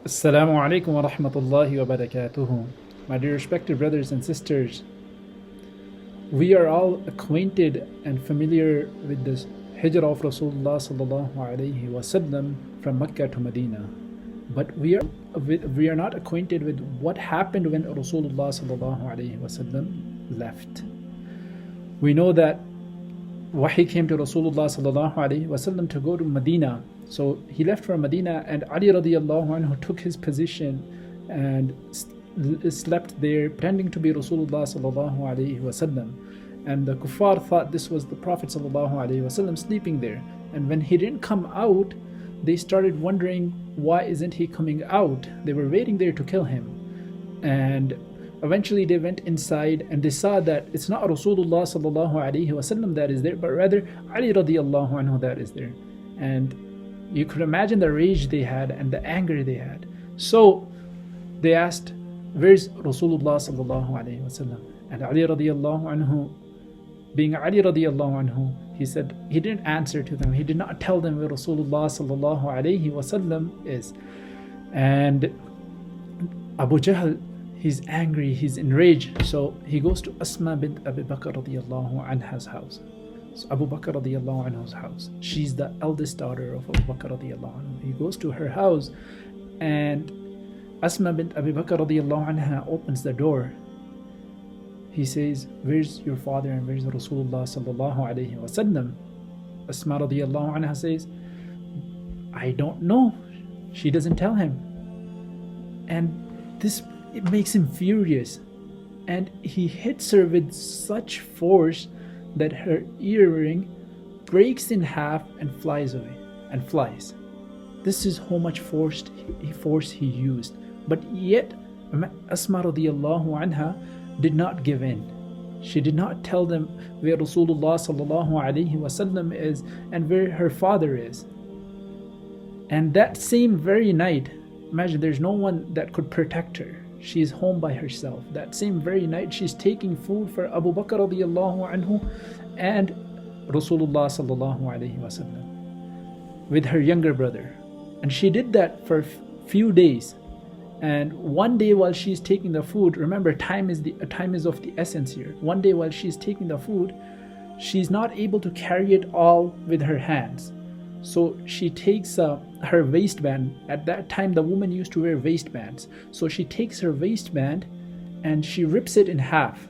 Assalamu alaikum wa rahmatullahi wa barakatuhu. My dear respected brothers and sisters, we are all acquainted and familiar with this Hijra of Rasulullah sallallahu alaihi wasallam from Mecca to Medina. But we are not acquainted with what happened when Rasulullah sallallahu alaihi wasallam left. We know that Wahi came to Rasulullah sallallahu alaihi wasallam to go to Medina. So he left for Medina, and Ali radiallahu anhu took his position and slept there, pretending to be Rasulullah sallallahu alaihi wasallam. And the kuffar thought this was the Prophet sallallahu alaihi wasallam sleeping there. And when he didn't come out, they started wondering, why isn't he coming out? They were waiting there to kill him. And eventually they went inside and they saw that it's not Rasulullah sallallahu alaihi wasallam that is there, but rather Ali radiallahu anhu that is there. And you could imagine the rage they had and the anger they had. So they asked, where's Rasulullah sallallahu alaihi wasallam? And Ali radiallahu anhu, being Ali radiallahu anhu, he said, he didn't answer to them. He did not tell them where Rasulullah sallallahu alaihi wasallam is. And Abu Jahl, he's angry, he's enraged. So he goes to Asmā bint Abu Bakr radiallahu anha's house. So Abu Bakr radiallahu anhu's house. She's the eldest daughter of Abu Bakr radiallahu anhu. He goes to her house, and Asmā bint Abu Bakr radiallahu anha opens the door. He says, where's your father and where's Rasulullah sallallahu alayhi wasallam? Asmā radiallahu anha says, I don't know. She doesn't tell him. And it makes him furious. And he hits her with such force that her earring breaks in half and flies away and flies. This is how much force he used. But yet Asmā radiallahu anha did not give in. She did not tell them where Rasulullah sallallahu alaihi wasallam is and where her father is. And that same very night, imagine there's no one that could protect her. She's home by herself. That same very night, she's taking food for Abu Bakr radiallahu anhu and Rasulullah sallallahu alaihi wasallam with her younger brother. And she did that for a few days. And one day while she's taking the food, remember time is of the essence here. One day while she's taking the food, she's not able to carry it all with her hands. So she takes her waistband. At that time, the woman used to wear waistbands. So she takes her waistband and she rips it in half.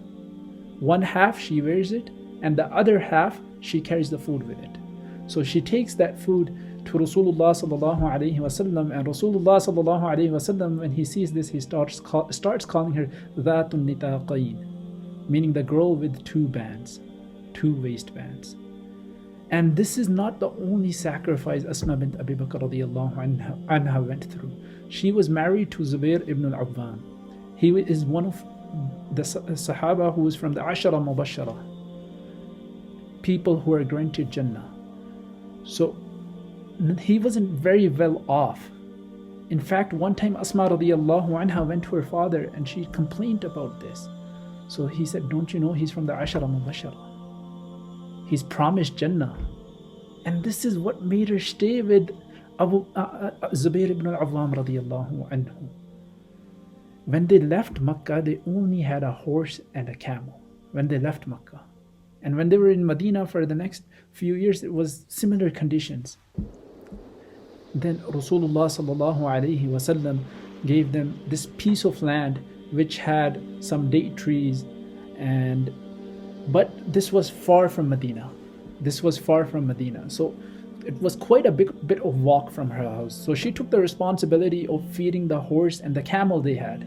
One half she wears it, and the other half she carries the food with it. So she takes that food to Rasulullah sallallahu alaihi wasallam, and Rasulullah sallallahu alaihi wasallam, when he sees this, he starts calling her Dhatun Nitaqayn, meaning the girl with two waistbands. And this is not the only sacrifice Asmā bint Abu Bakr radiallahu anha went through. She was married to Zubair ibn al-Awwam. He is one of the Sahaba who is from the Ashara Mubashara, people who are granted Jannah. So he wasn't very well off. In fact, one time Asmā radiallahu anha went to her father and she complained about this. So he said, don't you know he's from the Ashara Mubashara? He's promised Jannah. And this is what made her stay with Zubair ibn al-Awwam radiallahu anhu. When they left Mecca, they only had a horse and a camel when they left Mecca. And when they were in Medina for the next few years, it was similar conditions. Then Rasulullah sallallahu alaihi wasallam gave them this piece of land which had some date trees, but this was far from Medina. So it was quite a bit of walk from her house. So she took the responsibility of feeding the horse and the camel they had.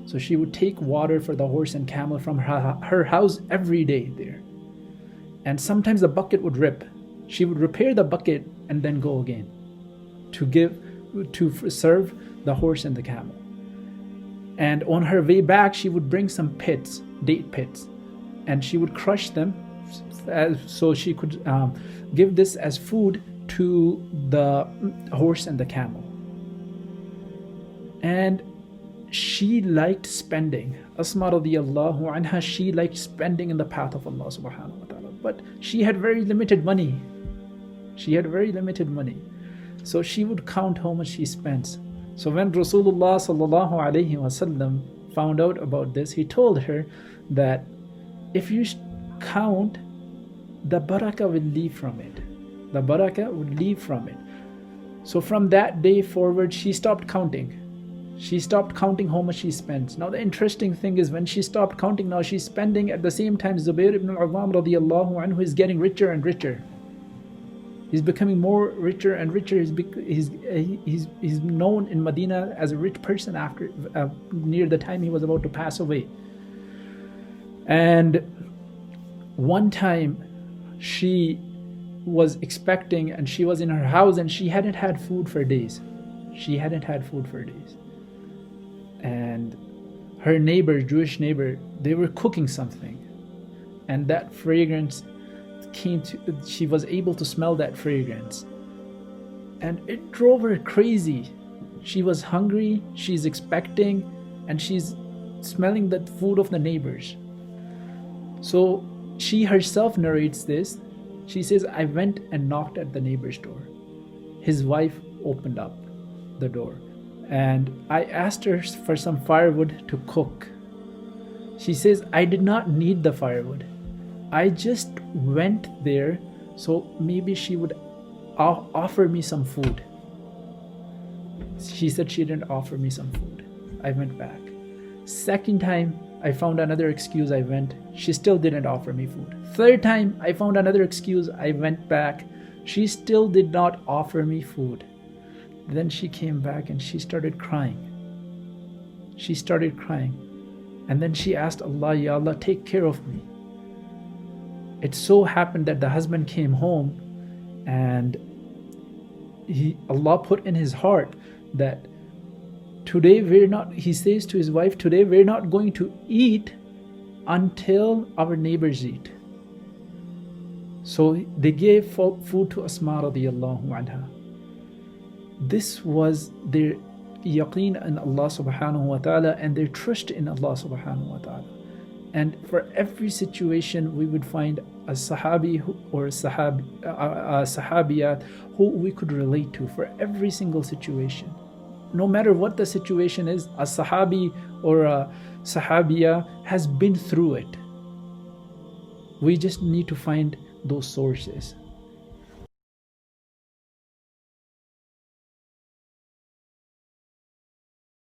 So she would take water for the horse and camel from her house every day there. And sometimes the bucket would rip. She would repair the bucket and then go again to serve the horse and the camel. And on her way back, she would bring some date pits, and she would crush them so she could give this as food to the horse and the camel. And she liked spending. Asmā radiallahu anha, she liked spending in the path of Allah subhanahu wa ta'ala. But she had very limited money. So she would count how much she spends. So when Rasulullah sallallahu alaihi wasallam found out about this, he told her that if you count, the barakah will leave from it. The barakah would leave from it. So from that day forward, she stopped counting. She stopped counting how much she spends. Now the interesting thing is, when she stopped counting, now she's spending. At the same time, Zubair ibn al-Awwam radiyallahu anhu is getting richer and richer. He's becoming more richer and richer. He's known in Medina as a rich person after near the time he was about to pass away. And one time she was expecting, and she was in her house, and she hadn't had food for days. She hadn't had food for days. And her neighbor, Jewish neighbor, they were cooking something, and that fragrance came to, she was able to smell that fragrance, and it drove her crazy. She was hungry, she's expecting, and she's smelling the food of the neighbors. So she herself narrates this. She says, I went and knocked at the neighbor's door. His wife opened up the door, and I asked her for some firewood to cook. She says, I did not need the firewood. I just went there so maybe she would offer me some food. She said she didn't offer me some food. I went back. Second time, I found another excuse. I went. She still didn't offer me food. Third time, I found another excuse. I went back. She still did not offer me food. Then she came back and she started crying. She started crying. And then she asked Allah, Ya Allah, take care of me. It so happened that the husband came home, and Allah put in his heart that today he says to his wife, today we're not going to eat until our neighbors eat. So they gave food to Asmā radiyallahu anha. This was their yaqeen in Allah subhanahu wa ta'ala, and their trust in Allah subhanahu wa ta'ala. And for every situation, we would find a sahabi or a sahabiyat who we could relate to for every single situation. No matter what the situation is, a sahabi or a sahabiya has been through it. We just need to find those sources.